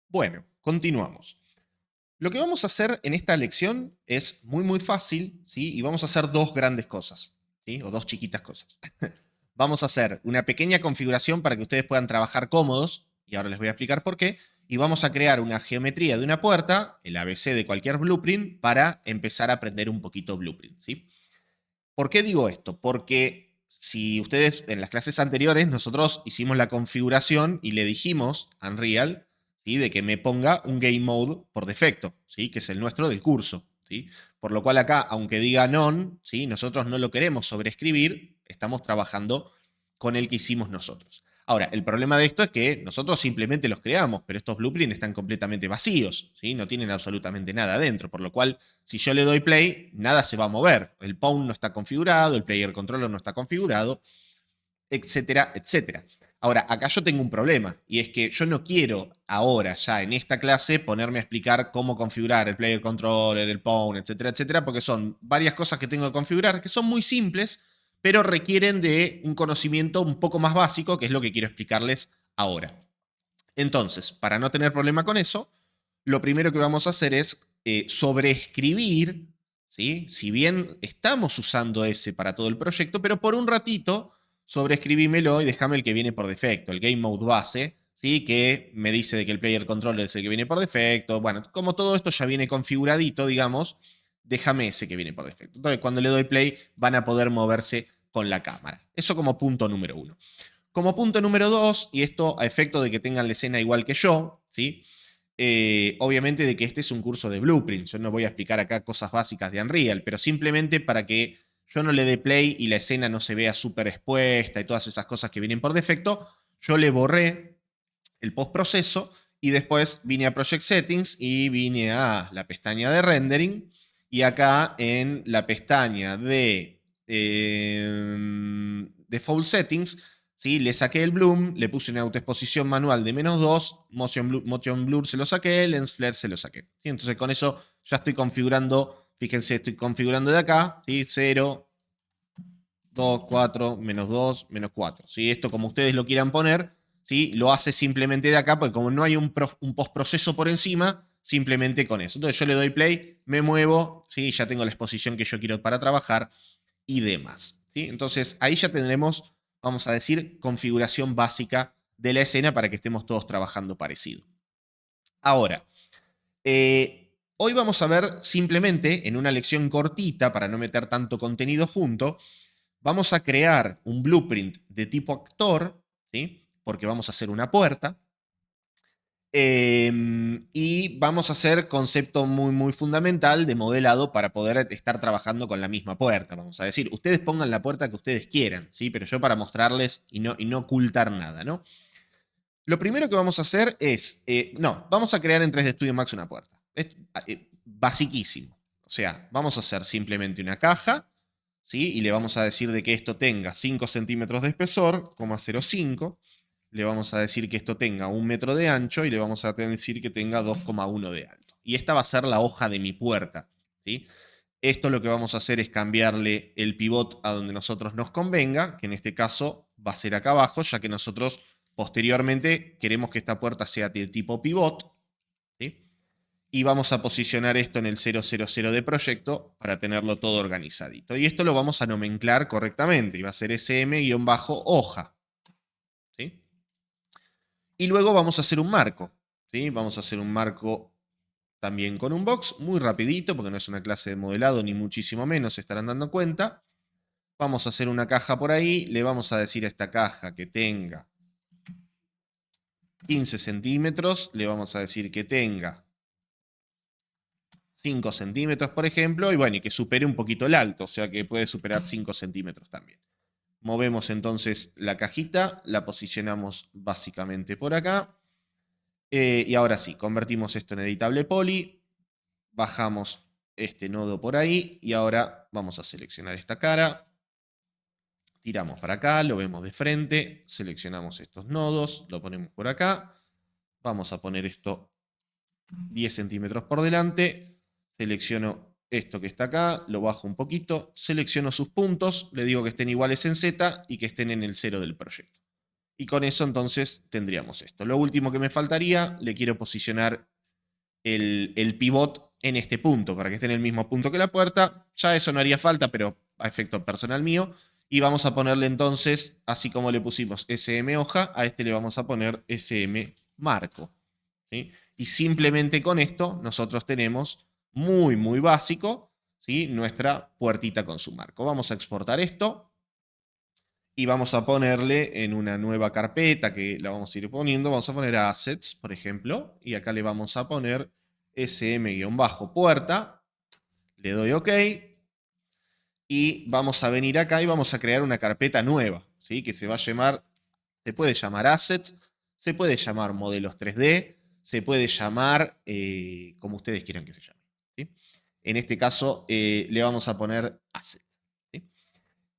Bueno, continuamos. Lo que vamos a hacer en esta lección es muy fácil, ¿sí? Y vamos a hacer dos grandes cosas, ¿sí? O dos chiquitas cosas. Vamos a hacer una pequeña configuración para que ustedes puedan trabajar cómodos, y ahora les voy a explicar por qué, y vamos a crear una geometría de una puerta, el ABC de cualquier blueprint, para empezar a aprender un poquito blueprint, ¿sí? ¿Por qué digo esto? Porque si ustedes en las clases anteriores nosotros hicimos la configuración y le dijimos a Unreal, ¿sí?, de que me ponga un game mode por defecto, ¿sí?, que es el nuestro del curso, ¿sí? Por lo cual acá, aunque diga none, ¿sí?, nosotros no lo queremos sobreescribir, estamos trabajando con el que hicimos nosotros. Ahora, el problema de esto es que nosotros simplemente los creamos, pero estos blueprints están completamente vacíos, ¿sí? No tienen absolutamente nada adentro, por lo cual si yo le doy play, nada se va a mover. El pawn no está configurado, el player controller no está configurado, etcétera, etcétera. Ahora, acá yo tengo un problema, y es que yo no quiero ahora, ya en esta clase, ponerme a explicar cómo configurar el player controller, el pawn, etcétera, etcétera, porque son varias cosas que tengo que configurar, que son muy simples, pero requieren de un conocimiento un poco más básico, que es lo que quiero explicarles ahora. Entonces, para no tener problema con eso, lo primero que vamos a hacer es sobreescribir, ¿sí? Si bien estamos usando ese para todo el proyecto, pero por un ratito sobreescribímelo y déjame el que viene por defecto, el game mode base, ¿sí?, que me dice de que el player controller es el que viene por defecto. Bueno, como todo esto ya viene configuradito, digamos, déjame ese que viene por defecto. Entonces, cuando le doy play, van a poder moverse con la cámara. Eso como punto número uno. Como punto número dos, y esto a efecto de que tengan la escena igual que yo, ¿sí? Obviamente de que este es un curso de Blueprint. Yo no voy a explicar acá cosas básicas de Unreal, pero simplemente para que yo no le dé play y la escena no se vea súper expuesta y todas esas cosas que vienen por defecto, yo le borré el postproceso y después vine a Project Settings y vine a la pestaña de Rendering y acá en la pestaña de Default Settings, ¿sí?, le saqué el Bloom, le puse una autoexposición manual de -2, Motion Blur se lo saqué, Lens Flare se lo saqué. ¿Sí? Entonces con eso ya estoy configurando, fíjense, estoy configurando de acá, ¿sí?, 0, 2, 4, -2, -4. ¿Sí? Esto como ustedes lo quieran poner, ¿sí?, lo hace simplemente de acá, porque como no hay un postproceso por encima, simplemente con eso. Entonces yo le doy play, me muevo, ¿sí?, ya tengo la exposición que yo quiero para trabajar y demás. ¿Sí? Entonces ahí ya tendremos, vamos a decir, configuración básica de la escena para que estemos todos trabajando parecido. Ahora, hoy vamos a ver simplemente en una lección cortita, para no meter tanto contenido junto, vamos a crear un blueprint de tipo actor, ¿sí?, porque vamos a hacer una puerta. Y vamos a hacer concepto muy fundamental de modelado para poder estar trabajando con la misma puerta. Vamos a decir, ustedes pongan la puerta que ustedes quieran, ¿sí?, pero yo para mostrarles y no ocultar nada, ¿no? Lo primero que vamos a hacer es, vamos a crear en 3D Studio Max una puerta. Es basiquísimo. O sea, vamos a hacer simplemente una caja, ¿sí?, y le vamos a decir de que esto tenga 5 centímetros de espesor, 0,05. Le vamos a decir que esto tenga 1 metro de ancho y le vamos a decir que tenga 2,1 de alto. Y esta va a ser la hoja de mi puerta, ¿sí? Esto lo que vamos a hacer es cambiarle el pivot a donde nosotros nos convenga, que en este caso va a ser acá abajo, ya que nosotros posteriormente queremos que esta puerta sea de tipo pivot, ¿sí? Y vamos a posicionar esto en el 000 de proyecto para tenerlo todo organizadito. Y esto lo vamos a nomenclar correctamente, y va a ser sm-hoja, ¿sí? Y luego vamos a hacer un marco, ¿sí? Vamos a hacer un marco también con un box, muy rapidito, porque no es una clase de modelado, ni muchísimo menos, se estarán dando cuenta. Vamos a hacer una caja por ahí, le vamos a decir a esta caja que tenga 15 centímetros, le vamos a decir que tenga 5 centímetros, por ejemplo, y bueno, y que supere un poquito el alto, o sea que puede superar 5 centímetros también. Movemos entonces la cajita, la posicionamos básicamente por acá. Y ahora sí, convertimos esto en editable poly, bajamos este nodo por ahí y ahora vamos a seleccionar esta cara, tiramos para acá, lo vemos de frente, seleccionamos estos nodos, lo ponemos por acá, vamos a poner esto 10 centímetros por delante, selecciono esto que está acá, lo bajo un poquito, selecciono sus puntos, le digo que estén iguales en Z y que estén en el 0 del proyecto. Y con eso entonces tendríamos esto. Lo último que me faltaría, le quiero posicionar el pivot en este punto, para que esté en el mismo punto que la puerta. Ya eso no haría falta, pero a efecto personal mío. Y vamos a ponerle entonces, así como le pusimos SM hoja, a este le vamos a poner SM marco. ¿Sí? Y simplemente con esto nosotros tenemos muy, muy básico, ¿sí? Nuestra puertita con su marco. Vamos a exportar esto y vamos a ponerle en una nueva carpeta que la vamos a ir poniendo. Vamos a poner assets, por ejemplo, y acá le vamos a poner sm-puerta. Le doy OK. Y vamos a venir acá y vamos a crear una carpeta nueva, ¿sí? Que se va a llamar, se puede llamar assets, se puede llamar modelos 3D, se puede llamar como ustedes quieran que se llame. ¿Sí? En este caso le vamos a poner assets. ¿Sí?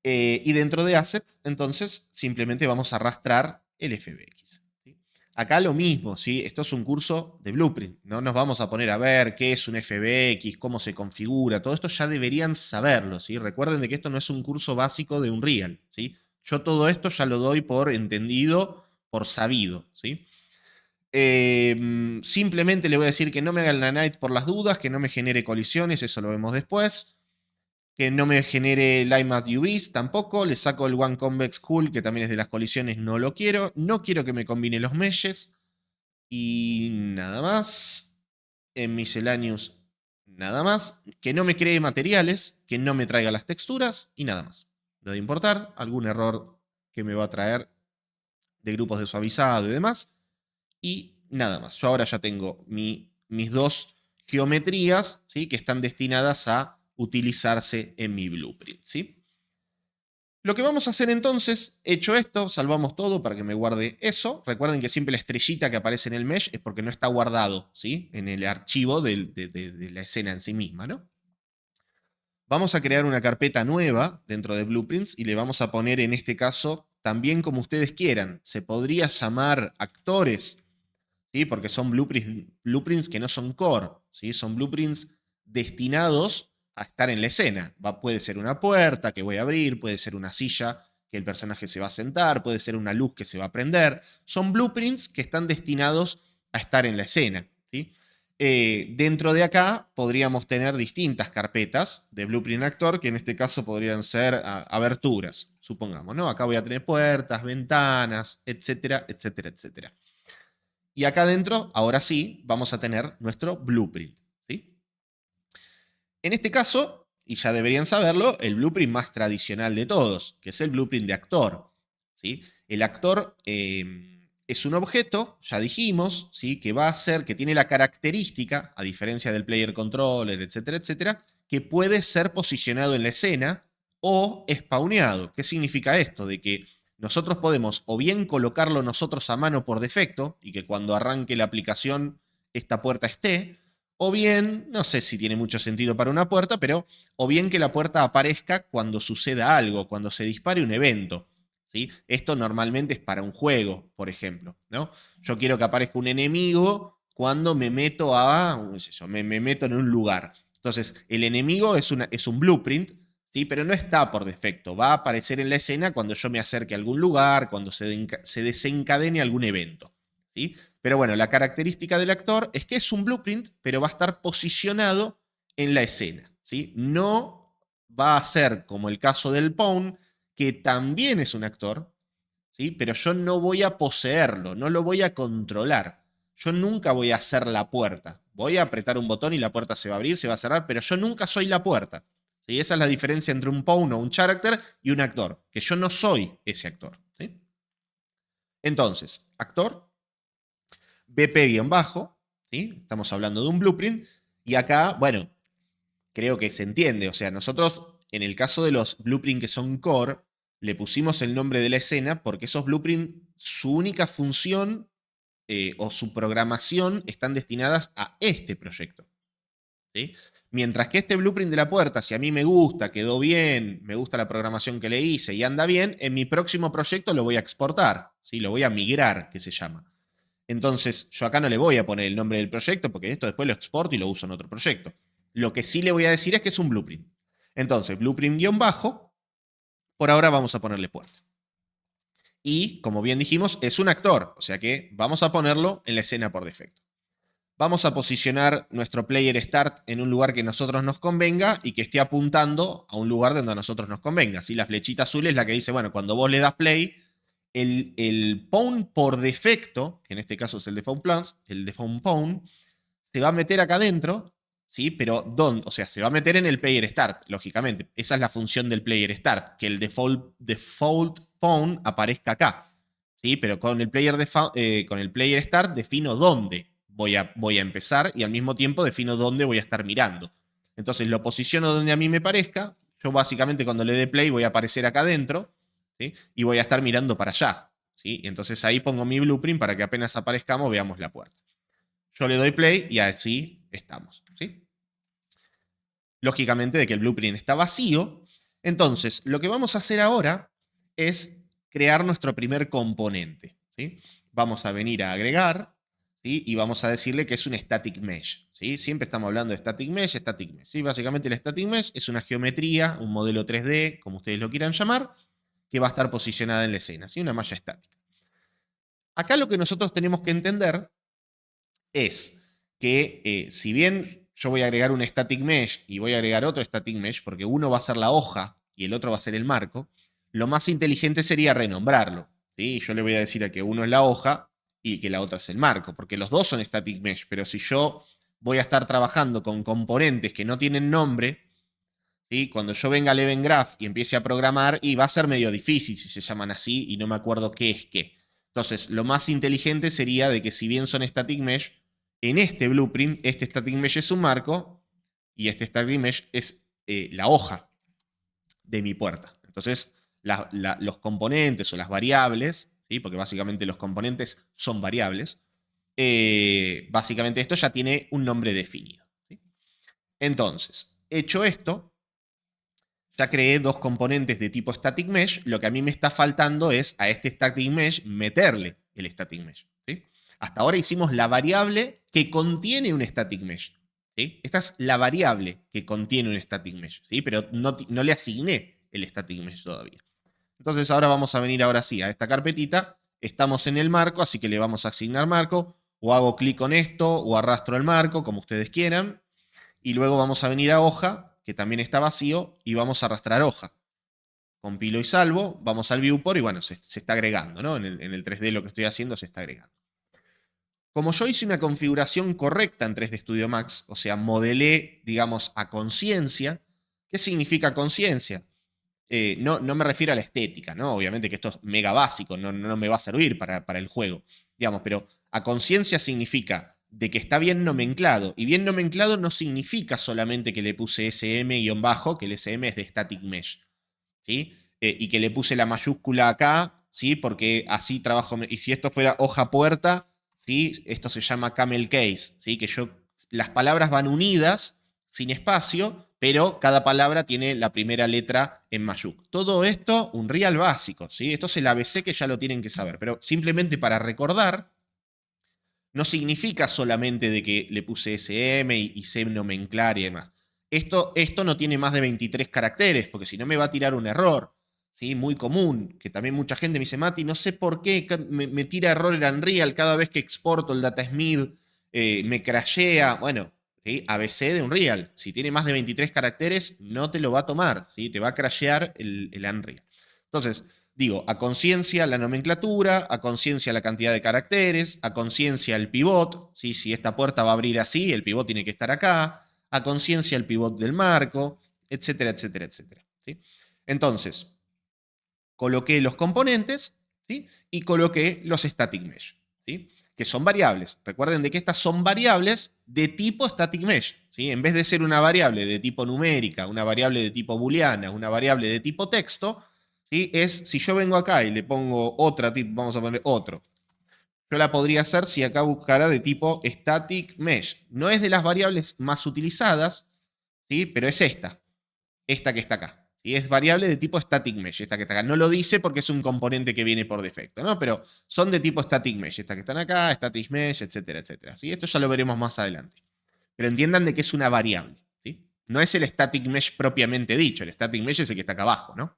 Y dentro de assets, entonces, simplemente vamos a arrastrar el FBX. ¿Sí? Acá lo mismo, ¿sí? Esto es un curso de Blueprint. No nos vamos a poner a ver qué es un FBX, cómo se configura. Todo esto ya deberían saberlo, ¿sí? Recuerden de que esto no es un curso básico de Unreal, ¿sí? Yo todo esto ya lo doy por entendido, por sabido, ¿sí? Simplemente le voy a decir que no me haga el nanite por las dudas, que no me genere colisiones, eso lo vemos después. Que no me genere Lightmath UVs tampoco. Le saco el One Convex Cool, que también es de las colisiones, no lo quiero. No quiero que me combine los meshes. Y nada más. En Miscellaneous, nada más. Que no me cree materiales, que no me traiga las texturas y nada más. Le doy a importar. Algún error que me va a traer de grupos de suavizado y demás. Y nada más. Yo ahora ya tengo mis dos geometrías, ¿sí? Que están destinadas a utilizarse en mi blueprint, ¿sí? Lo que vamos a hacer entonces, hecho esto, salvamos todo para que me guarde eso. Recuerden que siempre la estrellita que aparece en el mesh es porque no está guardado, ¿sí? En el archivo de la escena en sí misma, ¿no? Vamos a crear una carpeta nueva dentro de Blueprints y le vamos a poner en este caso también como ustedes quieran. Se podría llamar actores, ¿sí? Porque son blueprints que no son core, ¿sí? Son blueprints destinados a estar en la escena. Puede ser una puerta que voy a abrir, puede ser una silla que el personaje se va a sentar, puede ser una luz que se va a prender. Son blueprints que están destinados a estar en la escena, ¿sí? Dentro de acá podríamos tener distintas carpetas de Blueprint Actor, que en este caso podrían ser aberturas, supongamos, ¿no? Acá voy a tener puertas, ventanas, etcétera, etcétera, etcétera. Y acá adentro, ahora sí, vamos a tener nuestro blueprint, ¿sí? En este caso, y ya deberían saberlo, el blueprint más tradicional de todos, que es el blueprint de actor, ¿sí? El actor es un objeto, ya dijimos, ¿sí? Que va a ser, que tiene la característica, a diferencia del player controller, etcétera, etcétera, que puede ser posicionado en la escena o spawneado. ¿Qué significa esto? De que nosotros podemos o bien colocarlo nosotros a mano por defecto y que cuando arranque la aplicación esta puerta esté, o bien, no sé si tiene mucho sentido para una puerta, pero o bien que la puerta aparezca cuando suceda algo, cuando se dispare un evento. ¿Sí? Esto normalmente es para un juego, por ejemplo, ¿no? Yo quiero que aparezca un enemigo cuando me meto me meto en un lugar. Entonces, el enemigo es un blueprint, ¿sí? Pero no está por defecto. Va a aparecer en la escena cuando yo me acerque a algún lugar, cuando se desencadene algún evento, ¿sí? Pero bueno, la característica del actor es que es un blueprint, pero va a estar posicionado en la escena, ¿sí? No va a ser como el caso del Pawn, que también es un actor, ¿sí? Pero yo no voy a poseerlo, no lo voy a controlar. Yo nunca voy a hacer la puerta. Voy a apretar un botón y la puerta se va a abrir, se va a cerrar, pero yo nunca soy la puerta. ¿Sí? Esa es la diferencia entre un pawn o un character y un actor, que yo no soy ese actor. ¿Sí? Entonces, actor, BP-bajo, ¿sí? Estamos hablando de un blueprint, y acá, bueno, creo que se entiende. O sea, nosotros, en el caso de los blueprints que son core, le pusimos el nombre de la escena porque esos blueprints, su única función o su programación están destinadas a este proyecto. ¿Sí? Mientras que este blueprint de la puerta, si a mí me gusta, quedó bien, me gusta la programación que le hice y anda bien, en mi próximo proyecto lo voy a exportar, ¿sí? Lo voy a migrar, que se llama. Entonces, yo acá no le voy a poner el nombre del proyecto porque esto después lo exporto y lo uso en otro proyecto. Lo que sí le voy a decir es que es un blueprint. Entonces, blueprint-bajo, por ahora vamos a ponerle puerta. y, como bien dijimos, es un actor, o sea que vamos a ponerlo en la escena por defecto. Vamos a posicionar nuestro player start en un lugar que a nosotros nos convenga y que esté apuntando a un lugar donde a nosotros nos convenga. ¿Sí? La flechita azul es la que dice, bueno, cuando vos le das play, el pawn por defecto, que en este caso es el default pawn, se va a meter acá adentro, ¿sí? Pero ¿dónde? O sea, se va a meter en el player start, lógicamente. Esa es la función del player start, que el default pawn aparezca acá. ¿Sí? Pero con el player start defino dónde voy a empezar y al mismo tiempo defino dónde voy a estar mirando. Entonces lo posiciono donde a mí me parezca. Yo básicamente cuando le dé play voy a aparecer acá adentro, ¿sí? Y voy a estar mirando para allá. ¿Sí? Y entonces ahí pongo mi blueprint para que apenas aparezcamos veamos la puerta. Yo le doy play y así estamos. ¿Sí? Lógicamente de que el blueprint está vacío. Entonces, lo que vamos a hacer ahora es crear nuestro primer componente. ¿Sí? Vamos a venir a agregar, ¿sí? Y vamos a decirle que es un static mesh. ¿Sí? Siempre estamos hablando de static mesh, ¿sí? Básicamente el static mesh es una geometría, un modelo 3D, como ustedes lo quieran llamar, que va a estar posicionada en la escena, ¿sí? Una malla estática. Acá lo que nosotros tenemos que entender es que si bien yo voy a agregar un static mesh y voy a agregar otro static mesh, porque uno va a ser la hoja y el otro va a ser el marco, lo más inteligente sería renombrarlo. ¿Sí? Yo le voy a decir a que uno es la hoja y que la otra es el marco, porque los dos son static mesh, pero si yo voy a estar trabajando con componentes que no tienen nombre, ¿sí? Cuando yo venga al Event Graph y empiece a programar, y va a ser medio difícil si se llaman así y no me acuerdo qué es qué. Entonces, lo más inteligente sería de que si bien son static mesh, en este blueprint, este static mesh es un marco y este static mesh es la hoja de mi puerta. Entonces, los componentes o las variables, ¿sí? Porque básicamente los componentes son variables, básicamente esto ya tiene un nombre definido. ¿Sí? Entonces, hecho esto, ya creé dos componentes de tipo static mesh. Lo que a mí me está faltando es a este static mesh meterle el static mesh. ¿Sí? Hasta ahora hicimos la variable que contiene un static mesh. ¿Sí? Esta es la variable que contiene un static mesh. ¿Sí? Pero no le asigné el static mesh todavía. Entonces ahora vamos a venir ahora sí a esta carpetita. Estamos en el marco, así que le vamos a asignar marco. O hago clic con esto o arrastro el marco, como ustedes quieran. Y luego vamos a venir a hoja, que también está vacío, y vamos a arrastrar hoja. Compilo y salvo, vamos al viewport y bueno, se está agregando, ¿no? En el 3D lo que estoy haciendo se está agregando. Como yo hice una configuración correcta en 3D Studio Max, o sea, modelé, digamos, a conciencia. ¿Qué significa conciencia? No me refiero a la estética, ¿no? Obviamente que esto es mega básico, no me va a servir para el juego, digamos, pero a conciencia significa de que está bien nomenclado, y bien nomenclado no significa solamente que le puse SM-bajo, que el SM es de static mesh, ¿sí? Y que le puse la mayúscula acá, ¿sí? Porque así trabajo, y si esto fuera hoja puerta, ¿sí? Esto se llama camel case, ¿sí? Que las palabras van unidas, sin espacio, pero cada palabra tiene la primera letra en mayúscula. Todo esto, un real básico, ¿sí? Esto es el ABC que ya lo tienen que saber, pero simplemente para recordar, no significa solamente de que le puse SM y sé nomenclar y demás. Esto no tiene más de 23 caracteres, porque si no me va a tirar un error, ¿sí? Muy común, que también mucha gente me dice, Mati, no sé por qué me tira error en Unreal cada vez que exporto el datasmith, me crashea. Bueno, ¿sí? ABC de Unreal. Si tiene más de 23 caracteres, no te lo va a tomar, ¿sí? Te va a crashear el Unreal. Entonces, digo, a conciencia la nomenclatura, a conciencia la cantidad de caracteres, a conciencia el pivot, ¿sí? Si esta puerta va a abrir así, el pivot tiene que estar acá, a conciencia el pivot del marco, etcétera, etcétera, etcétera. ¿Sí? Entonces, coloqué los componentes, ¿sí? Y coloqué los static mesh, ¿sí? Que son variables. Recuerden de que estas son variables de tipo static mesh, ¿sí? En vez de ser una variable de tipo numérica, una variable de tipo booleana, una variable de tipo texto, ¿sí? Si yo vengo acá y le pongo otra, vamos a poner otro, yo la podría hacer si acá buscara de tipo static mesh. No es de las variables más utilizadas, ¿sí? Pero es esta que está acá. ¿Sí? Es variable de tipo static mesh, esta que está acá. No lo dice porque es un componente que viene por defecto, ¿no? Pero son de tipo static mesh, esta que están acá, static mesh, etcétera, etcétera. ¿Sí? Esto ya lo veremos más adelante. Pero entiendan de que es una variable, ¿sí? No es el static mesh propiamente dicho, el static mesh es el que está acá abajo, ¿no?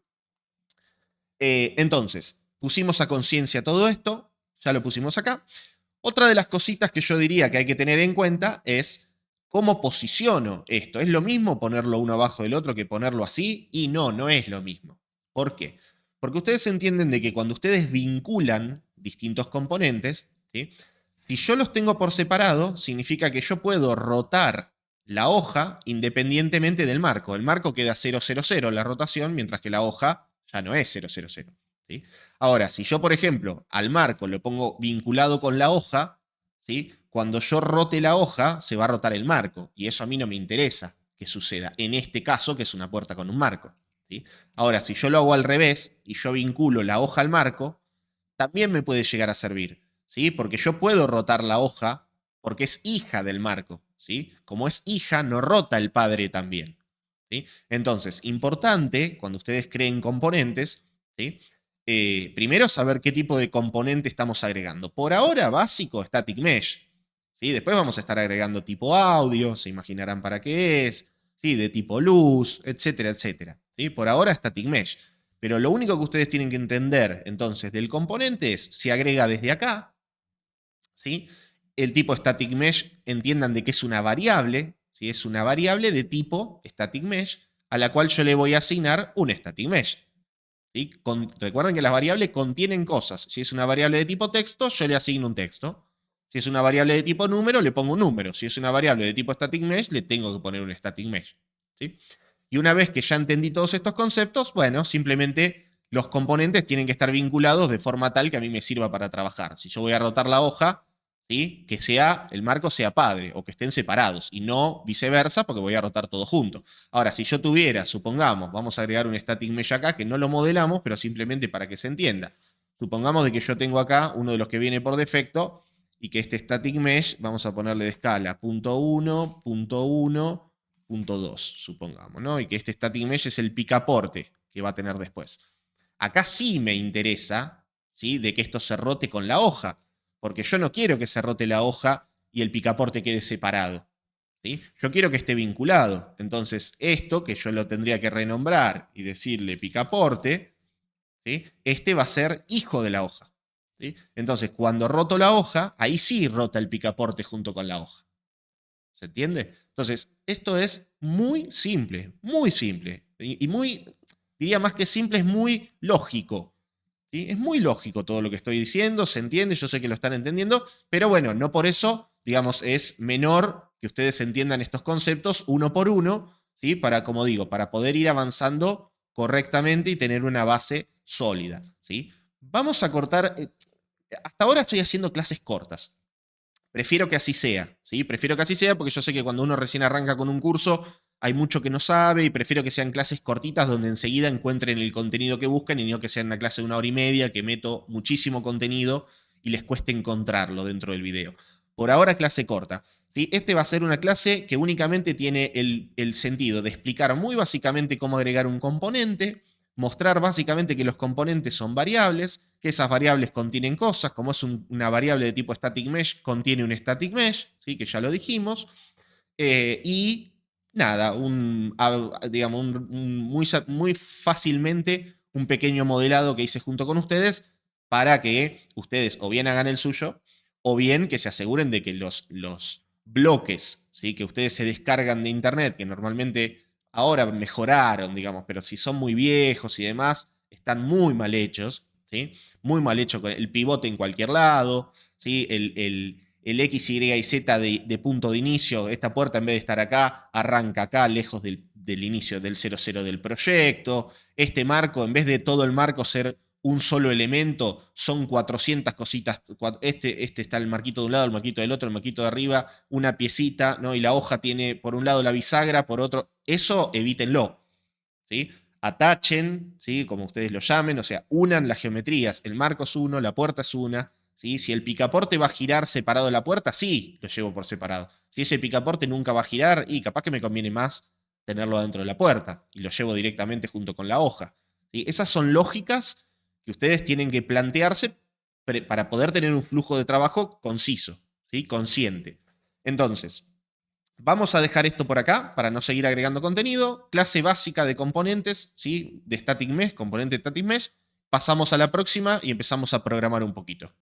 Entonces, pusimos a conciencia todo esto, ya lo pusimos acá. Otra de las cositas que yo diría que hay que tener en cuenta es cómo posiciono esto. ¿Es lo mismo ponerlo uno abajo del otro que ponerlo así? Y no, no es lo mismo. ¿Por qué? Porque ustedes entienden de que cuando ustedes vinculan distintos componentes, ¿sí? Si yo los tengo por separado, significa que yo puedo rotar la hoja independientemente del marco. El marco queda 0, 0, 0 la rotación, mientras que la hoja ya no es 0, 0, 0. ¿Sí? Ahora, si yo, por ejemplo, al marco lo pongo vinculado con la hoja, ¿sí? Cuando yo rote la hoja, se va a rotar el marco. Y eso a mí no me interesa que suceda. En este caso, que es una puerta con un marco. ¿Sí? Ahora, si yo lo hago al revés y yo vinculo la hoja al marco, también me puede llegar a servir. ¿Sí? Porque yo puedo rotar la hoja porque es hija del marco. ¿Sí? Como es hija, no rota el padre también. ¿Sí? Entonces, importante, cuando ustedes creen componentes, ¿sí? Primero saber qué tipo de componente estamos agregando. Por ahora, básico, static mesh. ¿Sí? Después vamos a estar agregando tipo audio, se imaginarán para qué es, ¿sí? De tipo luz, etcétera, etcétera. ¿Sí? Por ahora, static mesh. Pero lo único que ustedes tienen que entender entonces del componente es si agrega desde acá, ¿sí? El tipo static mesh, entiendan de que es una variable, ¿sí? Es una variable de tipo static mesh a la cual yo le voy a asignar un static mesh. ¿Sí? Recuerden que las variables contienen cosas. Si es una variable de tipo texto, yo le asigno un texto. Si es una variable de tipo número, le pongo un número. Si es una variable de tipo static mesh, le tengo que poner un static mesh. ¿Sí? Y una vez que ya entendí todos estos conceptos, bueno, simplemente los componentes tienen que estar vinculados de forma tal que a mí me sirva para trabajar. Si yo voy a rotar la hoja, ¿sí? Que el marco sea padre o que estén separados y no viceversa porque voy a rotar todo junto. Ahora, si yo tuviera, supongamos, vamos a agregar un static mesh acá que no lo modelamos, pero simplemente para que se entienda. Supongamos de que yo tengo acá uno de los que viene por defecto y que este static mesh, vamos a ponerle de escala .1, .1, .2, supongamos, ¿no? Y que este static mesh es el picaporte que va a tener después. Acá sí me interesa, ¿sí? De que esto se rote con la hoja, porque yo no quiero que se rote la hoja y el picaporte quede separado. ¿Sí? Yo quiero que esté vinculado. Entonces, esto que yo lo tendría que renombrar y decirle picaporte, ¿sí? Este va a ser hijo de la hoja. ¿Sí? Entonces, cuando roto la hoja, ahí sí rota el picaporte junto con la hoja. ¿Se entiende? Entonces, esto es muy simple, muy simple. Y muy, diría más que simple, es muy lógico. ¿Sí? Es muy lógico todo lo que estoy diciendo, se entiende, yo sé que lo están entendiendo, pero bueno, no por eso, digamos, es menor que ustedes entiendan estos conceptos uno por uno, ¿sí? Para, como digo, para poder ir avanzando correctamente y tener una base sólida, ¿sí? Vamos a cortar, hasta ahora estoy haciendo clases cortas. Prefiero que así sea, ¿sí? Prefiero que así sea porque yo sé que cuando uno recién arranca con un curso hay mucho que no sabe y prefiero que sean clases cortitas donde enseguida encuentren el contenido que buscan y no que sea una clase de 1 hora y media que meto muchísimo contenido y les cueste encontrarlo dentro del video. Por ahora clase corta. ¿Sí? Este va a ser una clase que únicamente tiene el sentido de explicar muy básicamente cómo agregar un componente, mostrar básicamente que los componentes son variables, que esas variables contienen cosas, como es una variable de tipo static mesh, contiene un static mesh, ¿sí? Que ya lo dijimos, y nada, digamos, muy fácilmente un pequeño modelado que hice junto con ustedes para que ustedes o bien hagan el suyo o bien que se aseguren de que los bloques, ¿sí? Que ustedes se descargan de internet, que normalmente ahora mejoraron, digamos, pero si son muy viejos y demás, están muy mal hechos, ¿sí? Muy mal hecho con el pivote en cualquier lado, ¿sí? El X, Y y Z de punto de inicio, esta puerta en vez de estar acá, arranca acá, lejos del inicio del 00 del proyecto. Este marco, en vez de todo el marco ser un solo elemento, son 400 cositas. Este está el marquito de un lado, el marquito del otro, el marquito de arriba, una piecita, ¿no? Y la hoja tiene por un lado la bisagra, por otro. Eso evítenlo, ¿sí? Atachen, ¿sí? Como ustedes lo llamen, o sea, unan las geometrías. El marco es uno, la puerta es una. ¿Sí? Si el picaporte va a girar separado de la puerta, sí, lo llevo por separado. Si ese picaporte nunca va a girar, y capaz que me conviene más tenerlo dentro de la puerta y lo llevo directamente junto con la hoja. ¿Sí? Esas son lógicas que ustedes tienen que plantearse para poder tener un flujo de trabajo conciso, ¿sí? Consciente. Entonces, vamos a dejar esto por acá para no seguir agregando contenido. Clase básica de componentes, ¿sí? De static mesh, componente static mesh. pasamos a la próxima y empezamos a programar un poquito.